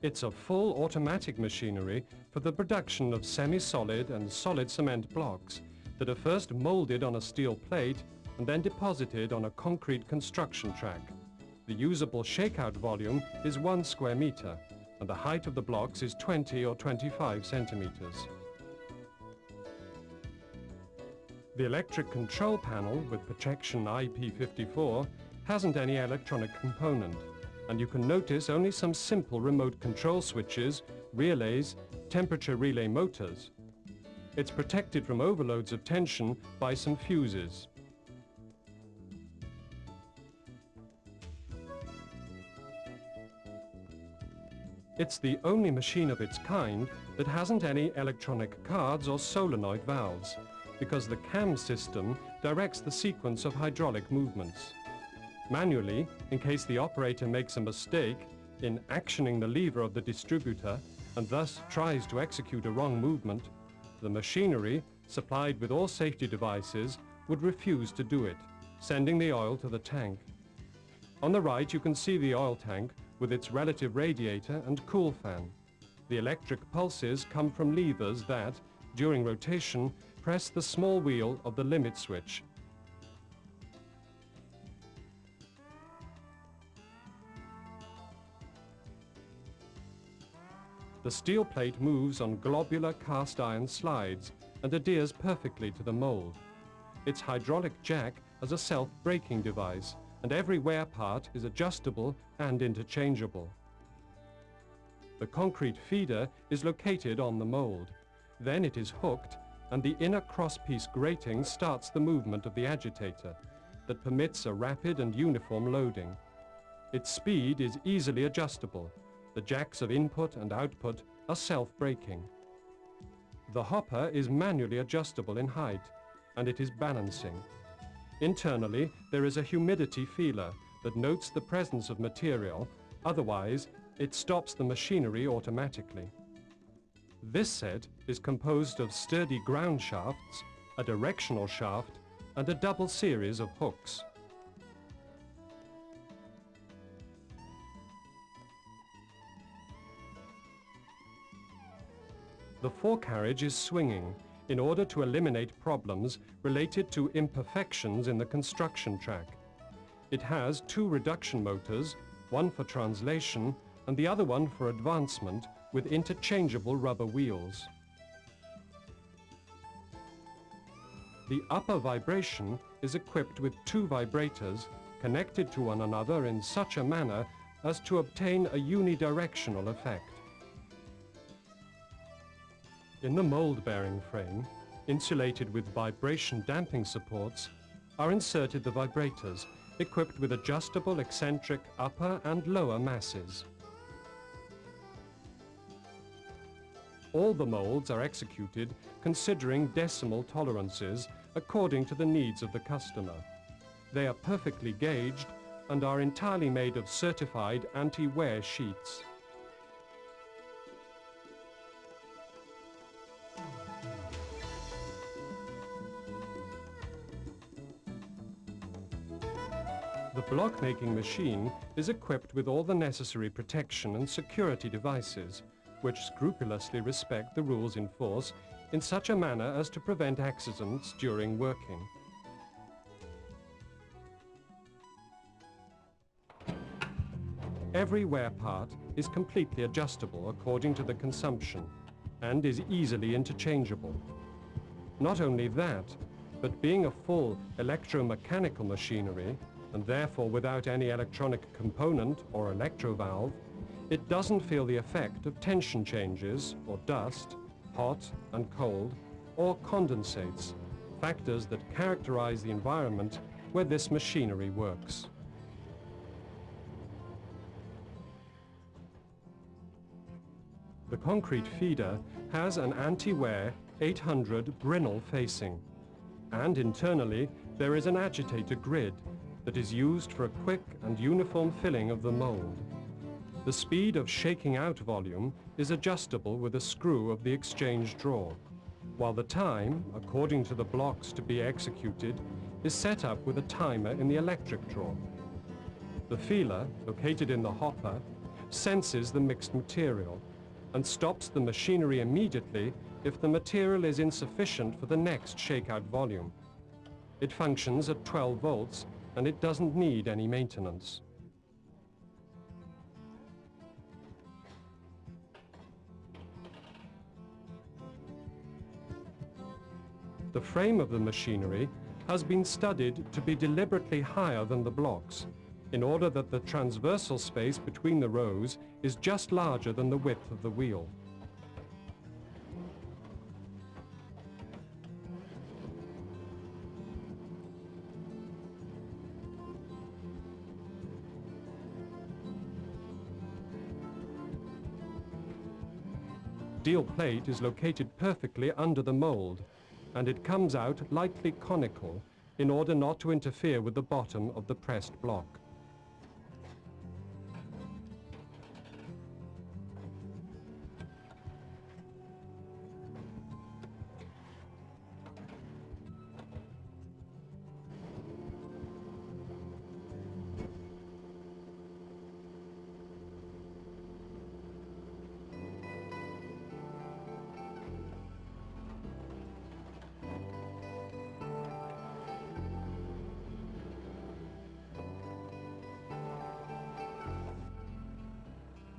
It's a full automatic machinery for the production of semi-solid and solid cement blocks that are first molded on a steel plate and then deposited on a concrete construction track. The usable shakeout volume is 1 square meter, and the height of the blocks is 20 or 25 centimeters. The electric control panel with projection IP54 hasn't any electronic component, and you can notice only some simple remote control switches, relays, temperature relay motors. It's protected from overloads of tension by some fuses. It's the only machine of its kind that hasn't any electronic cards or solenoid valves, because the cam system directs the sequence of hydraulic movements. Manually, in case the operator makes a mistake in actioning the lever of the distributor and thus tries to execute a wrong movement, the machinery, supplied with all safety devices, would refuse to do it, sending the oil to the tank. On the right you can see the oil tank with its relative radiator and cool fan. The electric pulses come from levers that, during rotation, press the small wheel of the limit switch. The steel plate moves on globular cast iron slides and adheres perfectly to the mold. Its hydraulic jack has a self-braking device, and every wear part is adjustable and interchangeable. The concrete feeder is located on the mold. Then it is hooked, and the inner crosspiece grating starts the movement of the agitator that permits a rapid and uniform loading. Its speed is easily adjustable. The jacks of input and output are self-braking. The hopper is manually adjustable in height, and it is balancing. Internally, there is a humidity feeler that notes the presence of material, otherwise it stops the machinery automatically. This set is composed of sturdy ground shafts, a directional shaft, and a double series of hooks. The forecarriage is swinging in order to eliminate problems related to imperfections in the construction track. It has 2 reduction motors, one for translation and the other one for advancement, with interchangeable rubber wheels. The upper vibration is equipped with 2 vibrators connected to one another in such a manner as to obtain a unidirectional effect. In the mold-bearing frame, insulated with vibration damping supports, are inserted the vibrators, equipped with adjustable eccentric upper and lower masses. All the molds are executed considering decimal tolerances according to the needs of the customer. They are perfectly gauged and are entirely made of certified anti-wear sheets. The block-making machine is equipped with all the necessary protection and security devices, which scrupulously respect the rules in force in such a manner as to prevent accidents during working. Every wear part is completely adjustable according to the consumption and is easily interchangeable. Not only that, but being a full electromechanical machinery, and therefore without any electronic component or electrovalve, it doesn't feel the effect of tension changes or dust, hot and cold, or condensates, factors that characterize the environment where this machinery works. The concrete feeder has an anti-wear 800 Grinnell facing, and internally there is an agitator grid that is used for a quick and uniform filling of the mold. The speed of shaking out volume is adjustable with a screw of the exchange drawer, while the time, according to the blocks to be executed, is set up with a timer in the electric drawer. The feeler, located in the hopper, senses the mixed material and stops the machinery immediately if the material is insufficient for the next shakeout volume. It functions at 12 volts and it doesn't need any maintenance. The frame of the machinery has been studied to be deliberately higher than the blocks, in order that the transversal space between the rows is just larger than the width of the wheel. Steel plate is located perfectly under the mold, and it comes out lightly conical in order not to interfere with the bottom of the pressed block.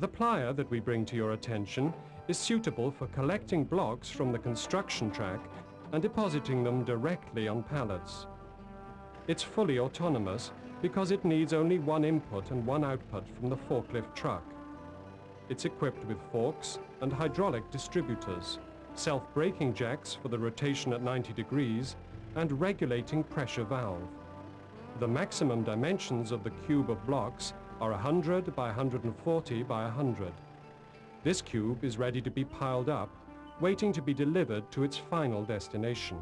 The plier that we bring to your attention is suitable for collecting blocks from the construction track and depositing them directly on pallets. It's fully autonomous because it needs only one input and one output from the forklift truck. It's equipped with forks and hydraulic distributors, self-braking jacks for the rotation at 90 degrees, and regulating pressure valve. The maximum dimensions of the cube of blocks are 100 by 140 by 100. This cube is ready to be piled up, waiting to be delivered to its final destination.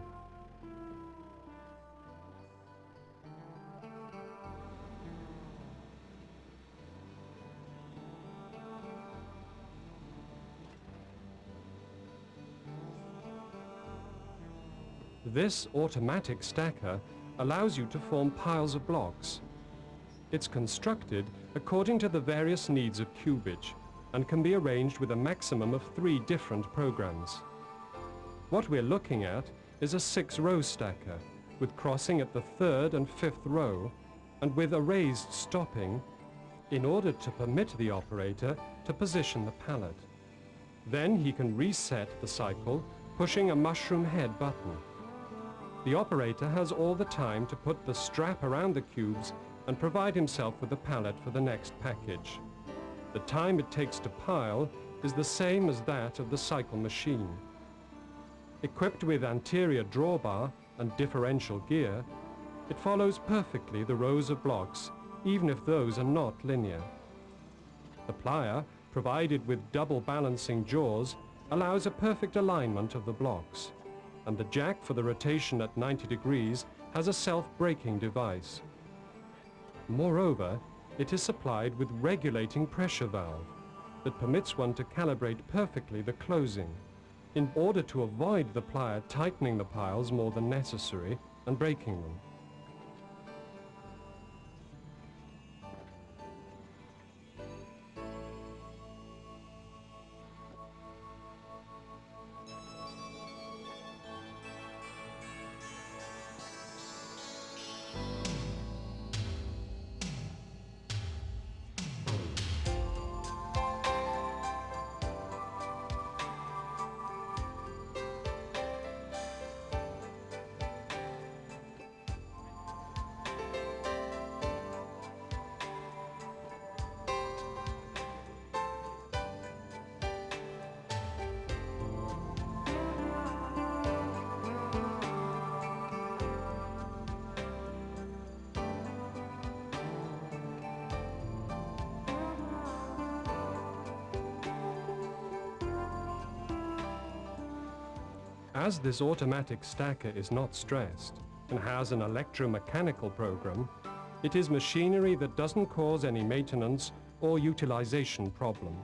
This automatic stacker allows you to form piles of blocks. It's constructed according to the various needs of cubage and can be arranged with a maximum of 3 different programs. What we're looking at is a 6-row stacker with crossing at the 3rd and 5th row and with a raised stopping in order to permit the operator to position the pallet. Then he can reset the cycle pushing a mushroom head button. The operator has all the time to put the strap around the cubes and provide himself with a pallet for the next package. The time it takes to pile is the same as that of the cycle machine. Equipped with anterior drawbar and differential gear, it follows perfectly the rows of blocks, even if those are not linear. The plier, provided with double balancing jaws, allows a perfect alignment of the blocks, and the jack for the rotation at 90 degrees has a self-braking device. Moreover, it is supplied with regulating pressure valve that permits one to calibrate perfectly the closing in order to avoid the plier tightening the piles more than necessary and breaking them. As this automatic stacker is not stressed and has an electromechanical program, it is machinery that doesn't cause any maintenance or utilization problem.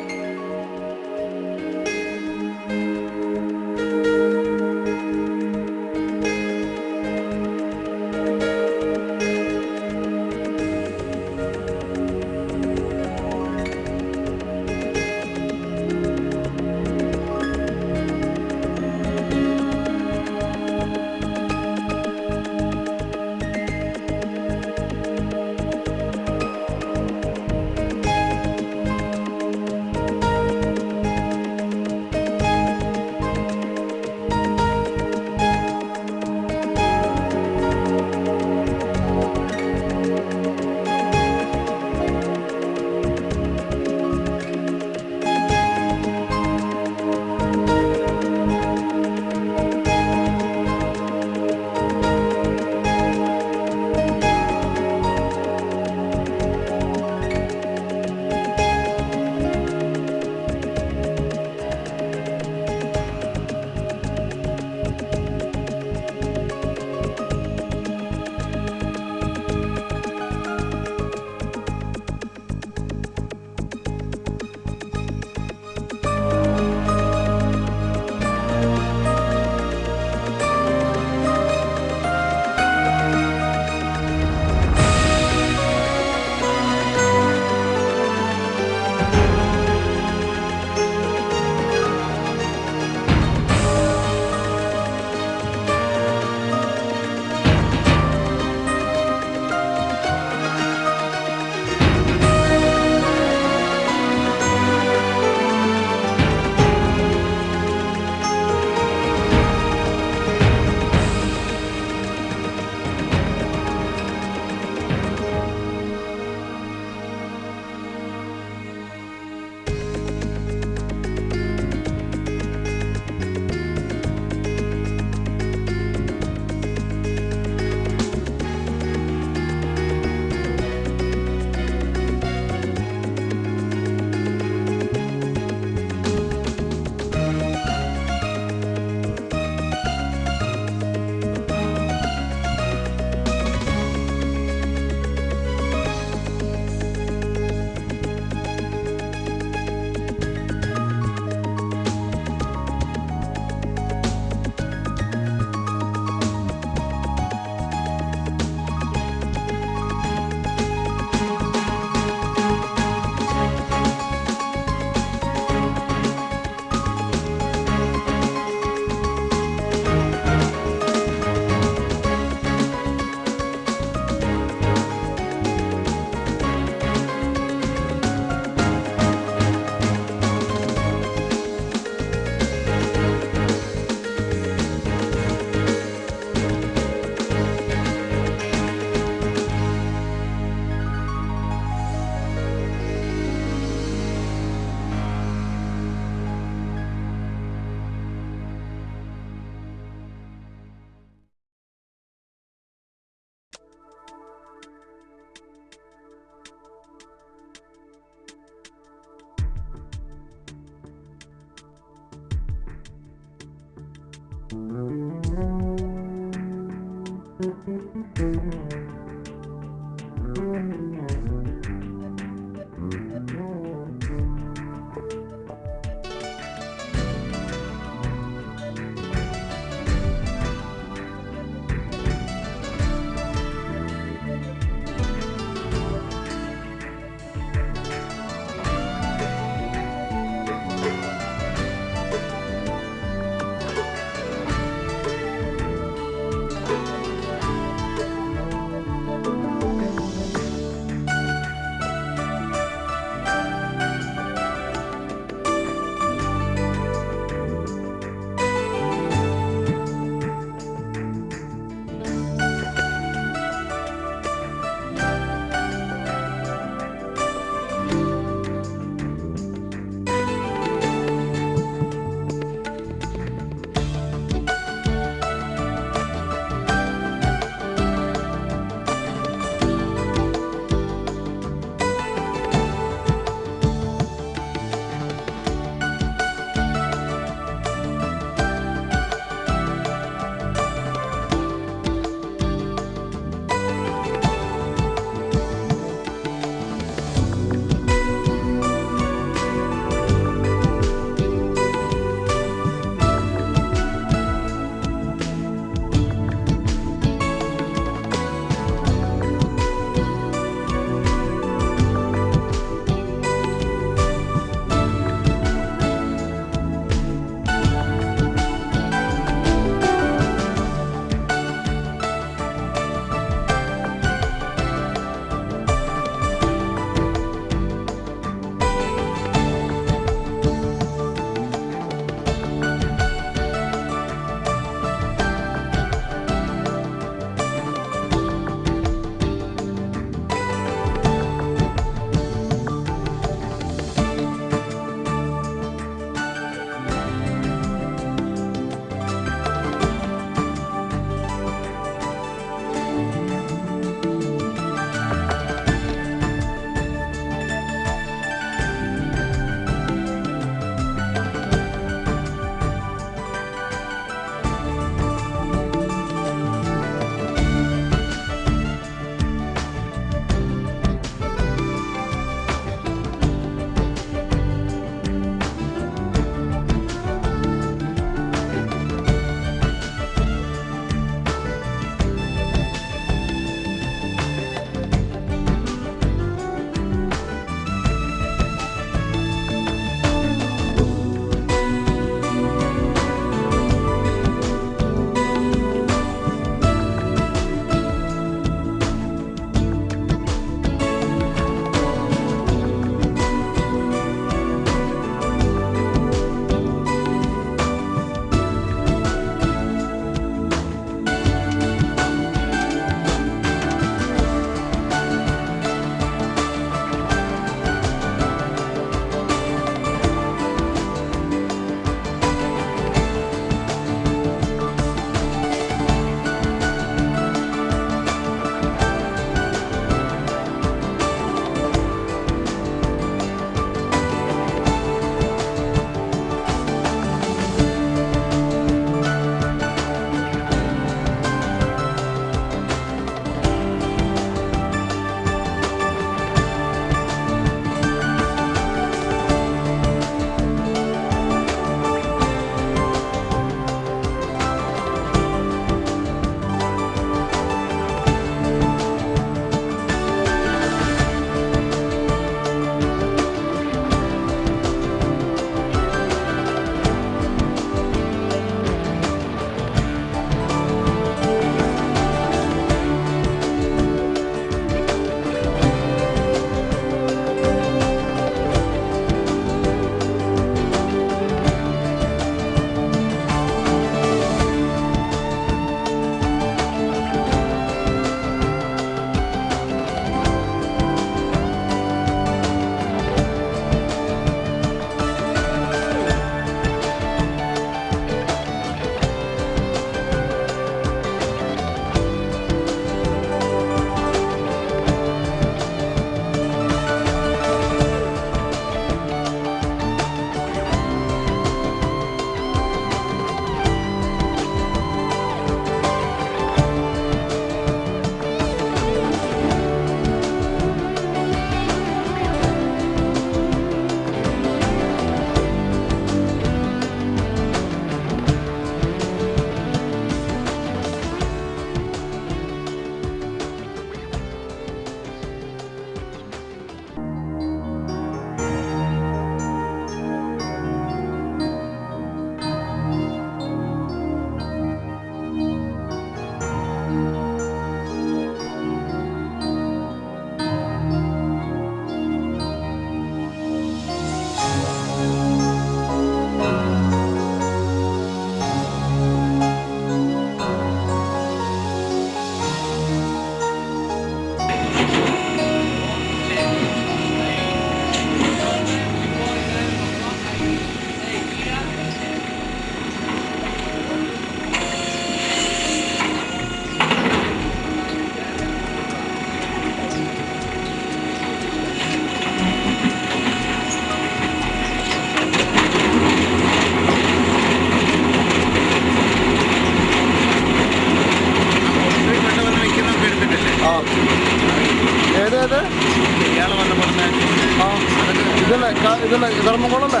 ഇതല്ല ധർമ്മകോളല്ലേ?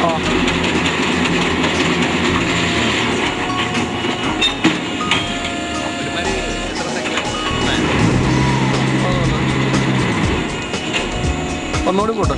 ആ ഒന്നുകൂടി പോട്ടെ.